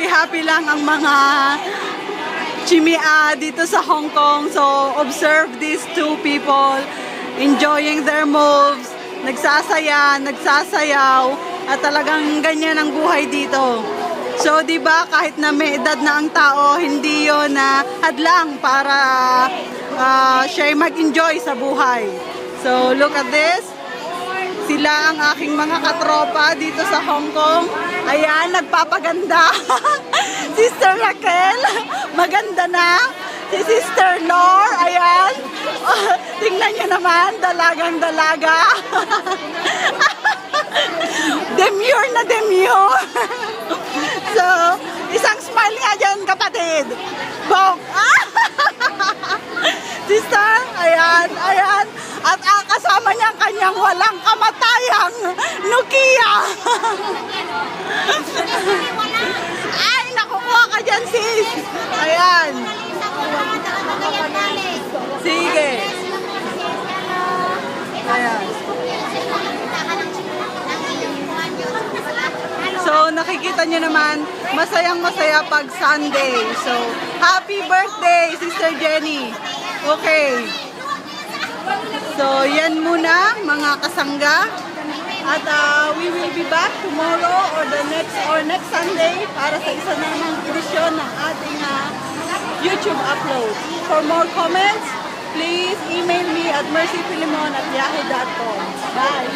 happy lang ang mga chimia dito sa Hong Kong. So, observe these two people enjoying their moves, nagsasaya, nagsasayaw, at talagang ganyan ang buhay dito. So, di ba, kahit na may edad na ang tao, hindi yon na hadlang para siya mag-enjoy sa buhay. So, look at this. Sila ang aking mga katropa dito sa Hong Kong. Ayan, nagpapaganda. Sister Raquel, maganda na. Si Sister Lor, ayan. Tingnan nyo naman, dalagang-dalaga. Demure na demure. So, isang smile nga dyan, kapatid. Bong. Sister, ayan, ayan. At kasama niya ang kanyang walang kamatayang Nokia. Ay, nakukuha ka dyan, sis. Ayan. Sige. Ayan. So, nakikita nyo naman, masayang-masaya pag Sunday. So, happy birthday, Sister Jenny. Okay. So, yan muna, mga kasangga. At we will be back tomorrow or next Sunday para sa isa namang edisyon ng ating YouTube upload. For more comments, please email me at mercyfilimon@yahoo.com. Bye!